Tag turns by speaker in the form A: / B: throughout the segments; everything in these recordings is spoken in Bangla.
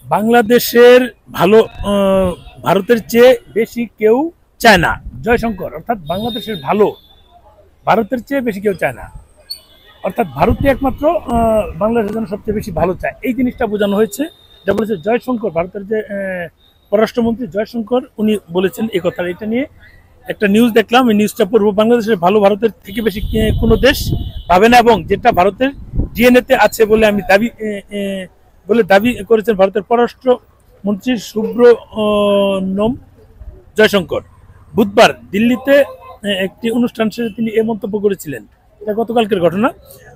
A: বাংলাদেশের ভালো ভারতের চেয়ে বেশি কেউ চায় না। জয়শঙ্কর অর্থাৎ বাংলাদেশের ভালো ভারতের চেয়ে বেশি কেউ চায় না, অর্থাৎ ভারতই একমাত্র বাংলাদেশের জন্য সবচেয়ে বেশি ভালো চায়, এই জিনিসটা বোঝানো হয়েছে। যা বলেছে জয়শঙ্কর, ভারতের যে পররাষ্ট্রমন্ত্রী জয়শঙ্কর, উনি বলেছেন এই কথা। এটা নিয়ে একটা নিউজ দেখলাম, এই নিউজটা পড়বো। বাংলাদেশের ভালো ভারতের থেকে বেশি কোনো দেশ ভাবে না, এবং যেটা ভারতের ডিএনএতে আছে বলে আমি দাবি করেছেন ভারতের পররাষ্ট্রমন্ত্রী সুব্রমণ্যম জয়শঙ্কর। বুধবার দিল্লিতে একটি অনুষ্ঠান শেষে তিনি এই মন্তব্য করেছিলেন। এটা গতকালকের ঘটনা।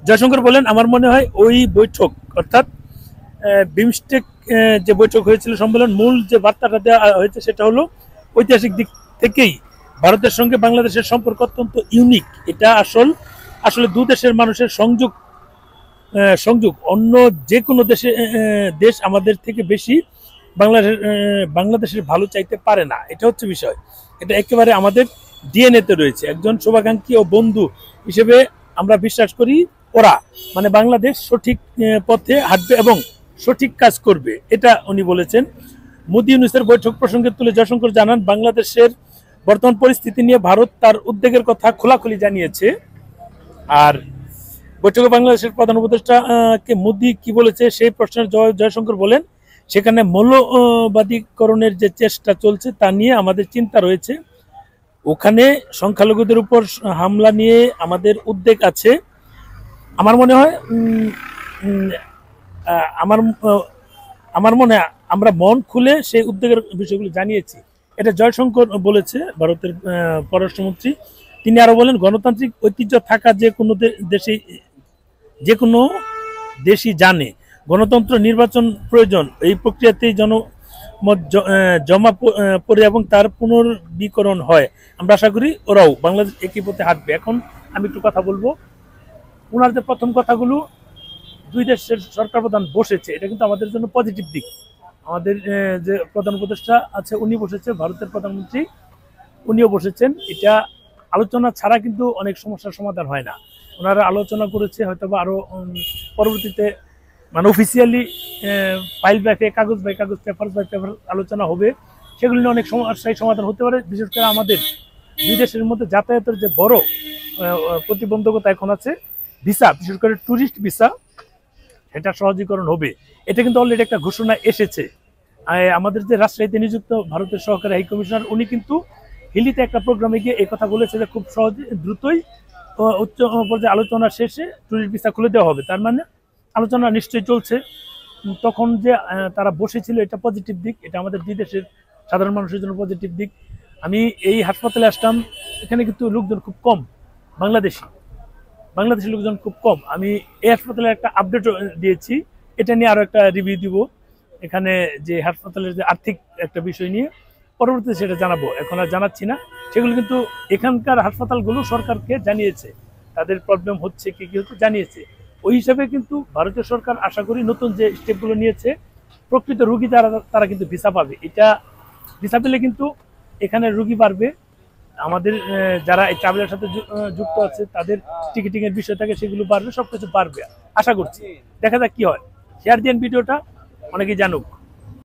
A: জয়শঙ্কর বলেন, আমার মনে হয় ওই বৈঠক অর্থাৎ বিমস্টেক যে বৈঠক হয়েছিল, সম্মেলন, মূল যে বার্তাটা দেওয়া হয়েছে সেটা হলো ঐতিহাসিক দিক থেকেই ভারতের সঙ্গে বাংলাদেশের সম্পর্ক অত্যন্ত ইউনিক। এটা আসলে দু দেশের মানুষের সংযোগ অন্য যে কোনো দেশ আমাদের থেকে বেশি বাংলাদেশের ভালো চাইতে পারে না। এটা হচ্ছে বিষয়, এটা একেবারে আমাদের ডিএনএতে রয়েছে। একজন শুভাকাঙ্ক্ষী ও বন্ধু হিসেবে আমরা বিশ্বাস করি ওরা মানে বাংলাদেশ সঠিক পথে হাঁটবে এবং সঠিক কাজ করবে, এটা উনি বলেছেন। মোদি ইউনূসের বৈঠক প্রসঙ্গে তুলে জয়শঙ্কর জানান, বাংলাদেশের বর্তমান পরিস্থিতি নিয়ে ভারত তার উদ্বেগের কথা খোলাখুলি জানিয়েছে। আর বৈঠকে বাংলাদেশের প্রধান উপদেষ্টা কে মোদি কি বলেছে সেই প্রশ্নের জবাবে জয়শঙ্কর বলেন, সেখানে মৌলবাদীকরণের যে চেষ্টা চলছে তা নিয়ে আমাদের চিন্তা রয়েছে। ওখানে সংখ্যালঘুদের উপর হামলা নিয়ে আমাদের উদ্বেগ আছে। আমার মনে হয় আমার মনে হয় আমরা মন খুলে সেই উদ্বেগের বিষয়গুলো জানিয়েছি। এটা জয়শঙ্কর বলেছে, ভারতের পররাষ্ট্রমন্ত্রী। তিনি আরো বলেন, গণতান্ত্রিক ঐতিহ্য থাকা যে কোনো দেশই জানে গণতন্ত্র নির্বাচন প্রয়োজন। এই প্রক্রিয়াতেই জনমত জমা পড়ে এবং তার পুনর্বীকরণ হয়। আমরা আশা করি ওরাও বাংলাদেশ একই পথে হাঁটবে। এখন আমি একটু কথা বলবো। ওনার যে প্রথম কথাগুলো, দুই দেশের সরকার প্রধান বসেছে, এটা কিন্তু আমাদের জন্য পজিটিভ দিক। আমাদের যে প্রধান উপদেষ্টা আছে উনি বসেছে, ভারতের প্রধানমন্ত্রী উনিও বসেছেন। এটা আলোচনা ছাড়া কিন্তু অনেক সমস্যার সমাধান হয় না। ওনারা আলোচনা করেছে, হয়তো বা আরো পরবর্তীতে মানে অফিসিয়ালি ফাইল বাই কাগজ বাই কাগজ, পেপার বাই পেপার আলোচনা হবে। সেগুলি নিয়ে অনেক সমস্যায় সমাধান হতে পারে। বিশেষ করে আমাদের দুই দেশের মধ্যে যাতায়াতের যে বড় প্রতিবন্ধকতা এখন আছে, ভিসা, বিশেষ করে ট্যুরিস্ট ভিসা, এটা সহজীকরণ হবে। এটা কিন্তু অলরেডি একটা ঘোষণা এসেছে। আমাদের যে রাজশাহীতে নিযুক্ত ভারতের সহকারী হাই কমিশনার, উনি কিন্তু হিলিতে একটা প্রোগ্রামে গিয়ে এই কথা বলেছে যে খুব সহজে দ্রুতই উচ্চ পর্যায়ে আলোচনা শেষে ট্যুরিস্ট ভিসা খুলে দেওয়া হবে। তার মানে আলোচনা নিশ্চয়ই চলছে। তখন যে তারা বসেছিল, এটা পজিটিভ দিক। এটা আমাদের দুই দেশের সাধারণ মানুষের জন্য পজিটিভ দিক। আমি এই হাসপাতালে আসলাম, এখানে কিন্তু লোকজন খুব কম, বাংলাদেশের লোকজন খুব কম। আমি এই হাসপাতালে একটা আপডেট দিয়েছি, এটা নিয়ে আরো একটা রিভিউ দিব। এখানে যে হাসপাতালের যে আর্থিক একটা বিষয় নিয়ে পরবর্তীতে সেটা জানাবো, এখন আর জানাচ্ছি না। সেগুলো কিন্তু এখানকার হাসপাতালগুলো সরকারকে জানিয়েছে, তাদের প্রবলেম হচ্ছে কি কি হচ্ছে জানিয়েছে। ওই হিসাবে কিন্তু ভারতীয় সরকার আশা করি নতুন যে স্টেপগুলো নিয়েছে, প্রকৃত রুগী তারা কিন্তু ভিসা পাবে। এটা ভিসা পেলে কিন্তু এখানে রুগী বাড়বে। আমাদের যারা এই ট্রাভেলের সাথে যুক্ত আছে তাদের টিকিটিং এর বিষয় থাকে, সেগুলো বাড়বে, সবকিছু বাড়বে আশা করছি। দেখা যাক কি হয়। শেয়ার দিন ভিডিওটা, অনেকেই জানুক।